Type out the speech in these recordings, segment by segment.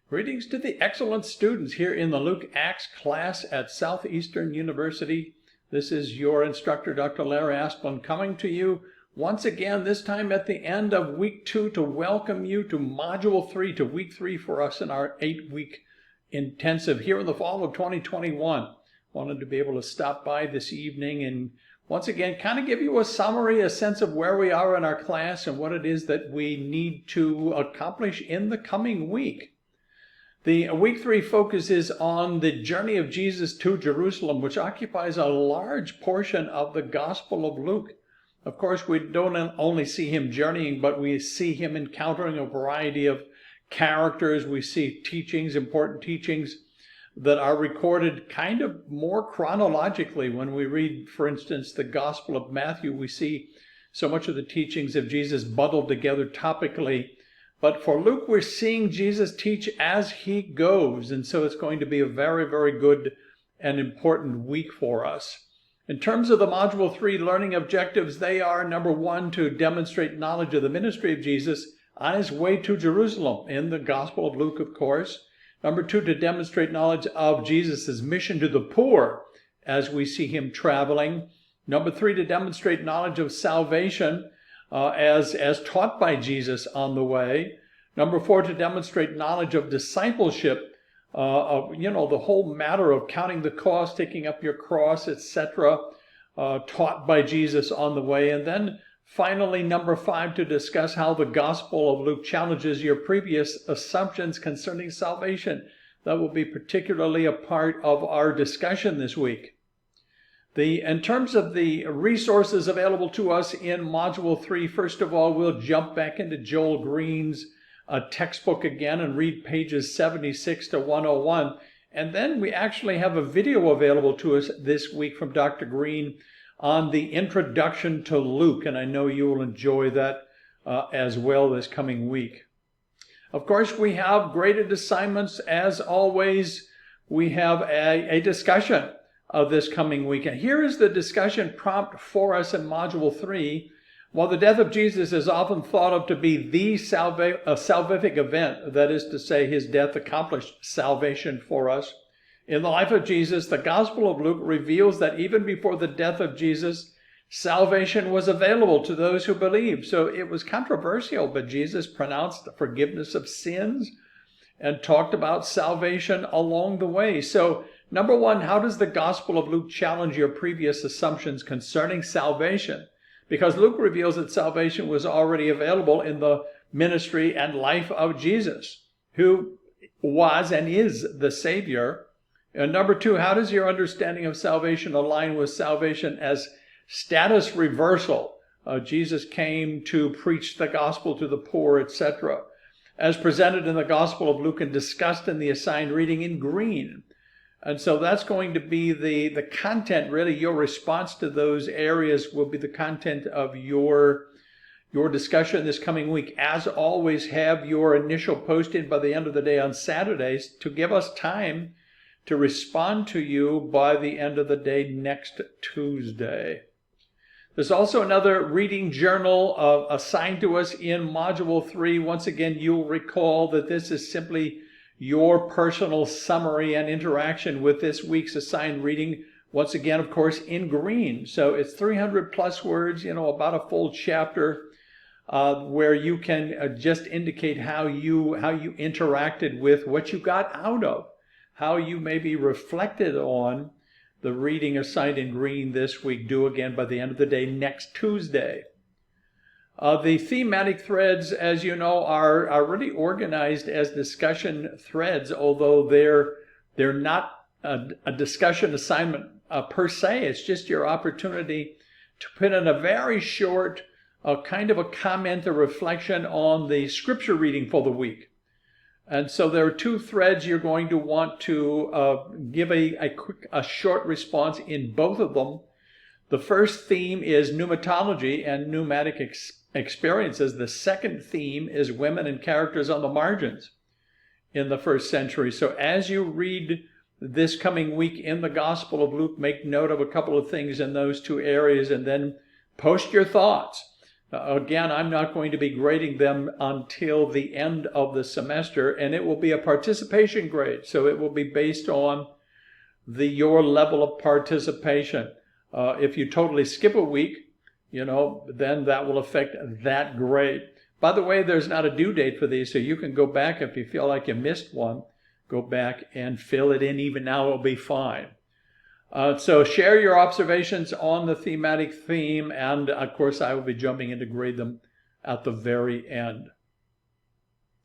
Greetings to the excellent students here in the Luke-Acts class at Southeastern University. This is your instructor, Dr. Larry Asplund, coming to you once again, this time at the end of week 2 to welcome you to module 3, to week 3 for us in our 8-week intensive here in the fall of 2021. Wanted to be able to stop by this evening and once again kind of give you a summary, a sense of where we are in our class and what it is that we need to accomplish in the coming week. The week 3 focuses on the journey of Jesus to Jerusalem, which occupies a large portion of the Gospel of Luke. Of course, we don't only see him journeying, but we see him encountering a variety of characters. We see teachings, important teachings that are recorded kind of more chronologically. When we read, for instance, the Gospel of Matthew, we see so much of the teachings of Jesus bundled together topically. But for Luke, we're seeing Jesus teach as he goes, and so it's going to be a very, very good and important week for us. In terms of the Module 3 learning objectives, they are, number 1, to demonstrate knowledge of the ministry of Jesus on his way to Jerusalem, in the Gospel of Luke, of course. Number 2, to demonstrate knowledge of Jesus' mission to the poor as we see him traveling. Number 3, to demonstrate knowledge of salvation as taught by Jesus on the way. Number 4, to demonstrate knowledge of discipleship, the whole matter of counting the cost, taking up your cross, etc., taught by Jesus on the way. And then finally, number 5, to discuss how the Gospel of Luke challenges your previous assumptions concerning salvation. That will be particularly a part of our discussion this week. In terms of the resources available to us in Module 3, first of all, we'll jump back into Joel Green's textbook again and read pages 76 to 101. And then we actually have a video available to us this week from Dr. Green on the introduction to Luke, and I know you will enjoy that as well this coming week. Of course, we have graded assignments. As always, we have a discussion of this coming week. And here is the discussion prompt for us in Module 3. While the death of Jesus is often thought of to be the salvific event, that is to say, his death accomplished salvation for us, in the life of Jesus, the Gospel of Luke reveals that even before the death of Jesus, salvation was available to those who believed. So it was controversial, but Jesus pronounced the forgiveness of sins and talked about salvation along the way. So number 1, how does the Gospel of Luke challenge your previous assumptions concerning salvation? Because Luke reveals that salvation was already available in the ministry and life of Jesus, who was and is the Savior. And number 2, how does your understanding of salvation align with salvation as status reversal? Jesus came to preach the gospel to the poor, etc., as presented in the Gospel of Luke and discussed in the assigned reading in green. And so that's going to be the content, really. Your response to those areas will be the content of your discussion this coming week. As always, have your initial post-in by the end of the day on Saturdays to give us time to respond to you by the end of the day next Tuesday. There's also another reading journal assigned to us in Module 3. Once again, you'll recall that this is simply your personal summary and interaction with this week's assigned reading. Once again, of course, in green. So it's 300 plus words, about a full chapter, where you can just indicate how you interacted with what you got out of, how you maybe reflected on the reading assigned in green this week. Due again by the end of the day next Tuesday. The thematic threads, as you know, are really organized as discussion threads, although they're not a discussion assignment per se. It's just your opportunity to put in a very short kind of a comment or reflection on the scripture reading for the week. And so there are 2 threads you're going to want to give a short response in both of them. The first theme is pneumatology and pneumatic experiences. The second theme is women and characters on the margins in the first century. So as you read this coming week in the Gospel of Luke, make note of a couple of things in those 2 areas and then post your thoughts. Again, I'm not going to be grading them until the end of the semester, and it will be a participation grade. So it will be based on your level of participation. If you totally skip a week, then that will affect that grade. By the way, there's not a due date for these, so you can go back if you feel like you missed one. Go back and fill it in. Even now, it'll be fine. So share your observations on the thematic theme, and of course, I will be jumping in to grade them at the very end.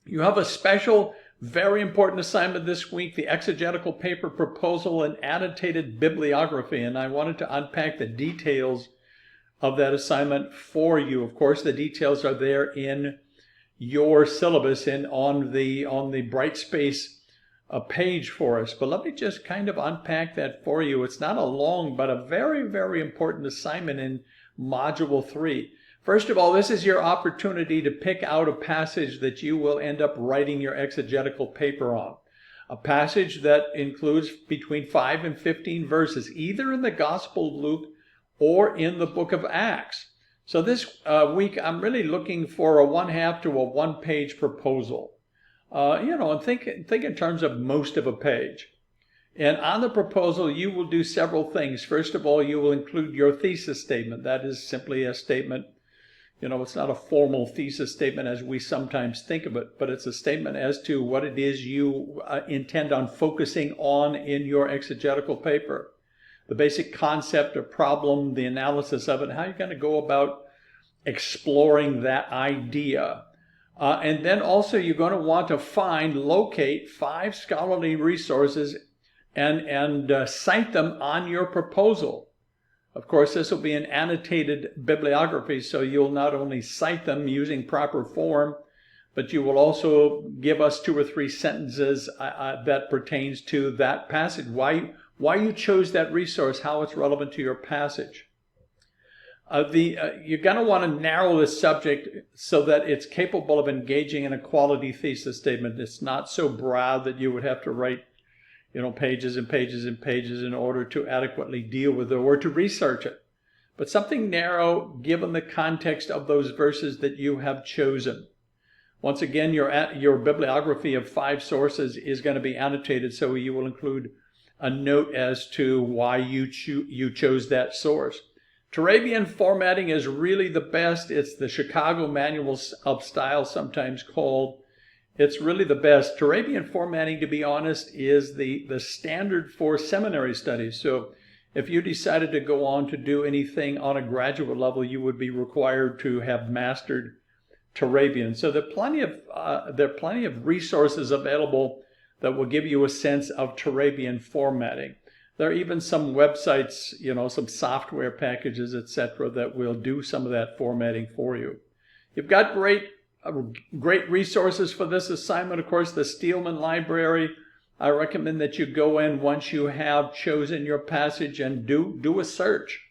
You have a special, very important assignment this week, the exegetical paper proposal and annotated bibliography, and I wanted to unpack the details of that assignment for you. Of course, the details are there in your syllabus and on the Brightspace page for us. But let me just kind of unpack that for you. It's not a long, but a very, very important assignment in Module 3. First of all, this is your opportunity to pick out a passage that you will end up writing your exegetical paper on. A passage that includes between 5 and 15 verses, either in the Gospel of Luke or in the book of Acts. So this week, I'm really looking for a 1/2 to a 1-page proposal. And think in terms of most of a page. And on the proposal, you will do several things. First of all, you will include your thesis statement. That is simply a statement. It's not a formal thesis statement as we sometimes think of it, but it's a statement as to what it is you intend on focusing on in your exegetical paper. The basic concept or problem, the analysis of it, how you're going to go about exploring that idea. And then also you're going to want to locate 5 scholarly resources and cite them on your proposal. Of course, this will be an annotated bibliography, so you'll not only cite them using proper form, but you will also give us 2 or 3 sentences that pertains to that passage, why you chose that resource, how it's relevant to your passage. You're going to want to narrow the subject so that it's capable of engaging in a quality thesis statement. It's not so broad that you would have to write, pages and pages and pages in order to adequately deal with it or to research it. But something narrow given the context of those verses that you have chosen. Once again, your bibliography of 5 sources is going to be annotated, so you will include a note as to why you chose that source. Turabian formatting is really the best. It's the Chicago Manual of Style, sometimes called. It's really the best. Turabian formatting, to be honest, is the standard for seminary studies. So if you decided to go on to do anything on a graduate level, you would be required to have mastered Turabian. So there are plenty of resources available that will give you a sense of Turabian formatting. There are even some websites, some software packages, etc., that will do some of that formatting for you. You've got great resources for this assignment. Of course, the Steelman Library. I recommend that you go in once you have chosen your passage and do a search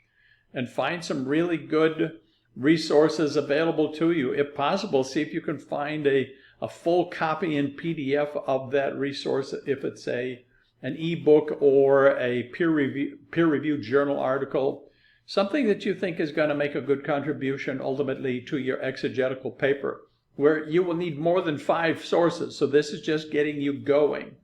and find some really good resources available to you. If possible, see if you can find a full copy in PDF of that resource, if it's an ebook or a peer-reviewed journal article, something that you think is going to make a good contribution ultimately to your exegetical paper, where you will need more than 5 sources. So this is just getting you going.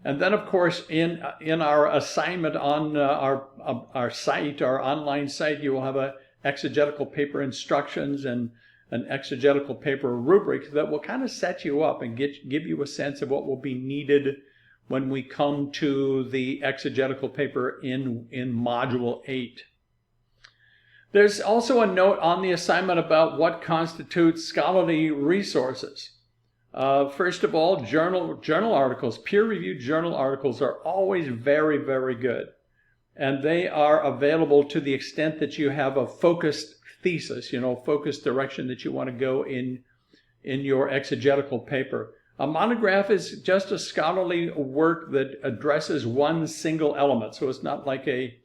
And then, of course, in our assignment on our site, our online site, you will have a exegetical paper instructions and an exegetical paper rubric that will kind of set you up and give you a sense of what will be needed when we come to the exegetical paper in Module 8. There's also a note on the assignment about what constitutes scholarly resources. First of all, journal articles, peer-reviewed journal articles are always very, very good. And they are available to the extent that you have a focused thesis, focused direction that you want to go in your exegetical paper. A monograph is just a scholarly work that addresses one single element. So it's not like a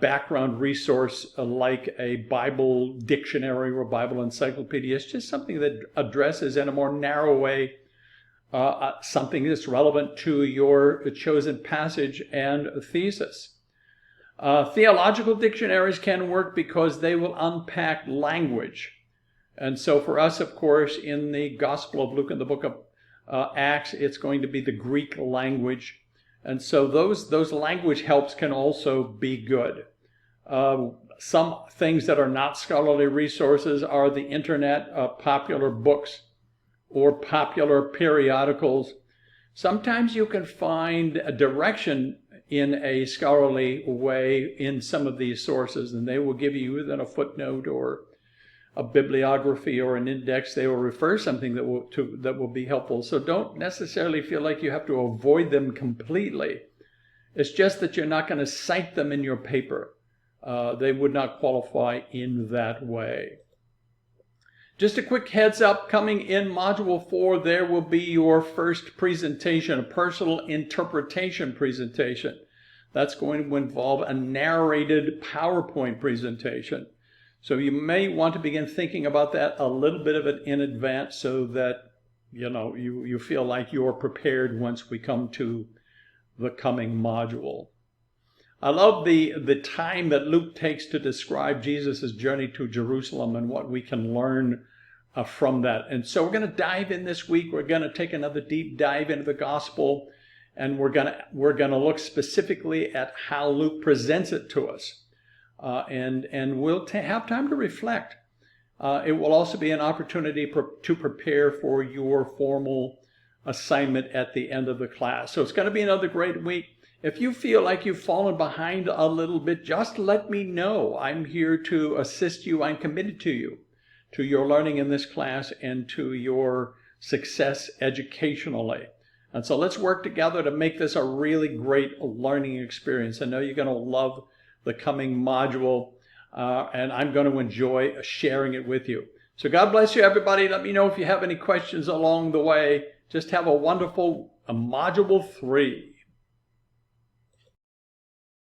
background resource like a Bible dictionary or Bible encyclopedia. It's just something that addresses in a more narrow way something that's relevant to your chosen passage and thesis. Theological dictionaries can work because they will unpack language. And so for us, of course, in the Gospel of Luke and the book of Acts, it's going to be the Greek language. And so those language helps can also be good. Some things that are not scholarly resources are the internet, popular books, or popular periodicals. Sometimes you can find a direction in a scholarly way in some of these sources, and they will give you either a footnote or a bibliography or an index. They will refer something that will be helpful. So don't necessarily feel like you have to avoid them completely. It's just that you're not going to cite them in your paper. They would not qualify in that way. Just a quick heads up, coming in Module 4, there will be your first presentation, a personal interpretation presentation. That's going to involve a narrated PowerPoint presentation. So you may want to begin thinking about that a little bit of it in advance so that you feel like you're prepared once we come to the coming module. I love the time that Luke takes to describe Jesus' journey to Jerusalem and what we can learn from that. And so we're going to dive in this week. We're going to take another deep dive into the gospel, and we're going to look specifically at how Luke presents it to us. And we'll have time to reflect. It will also be an opportunity to prepare for your formal assignment at the end of the class. So it's going to be another great week. If you feel like you've fallen behind a little bit, just let me know. I'm here to assist you. I'm committed to you, to your learning in this class and to your success educationally. And so let's work together to make this a really great learning experience. I know you're going to love the coming module, and I'm going to enjoy sharing it with you. So God bless you, everybody. Let me know if you have any questions along the way. Just have a wonderful Module 3.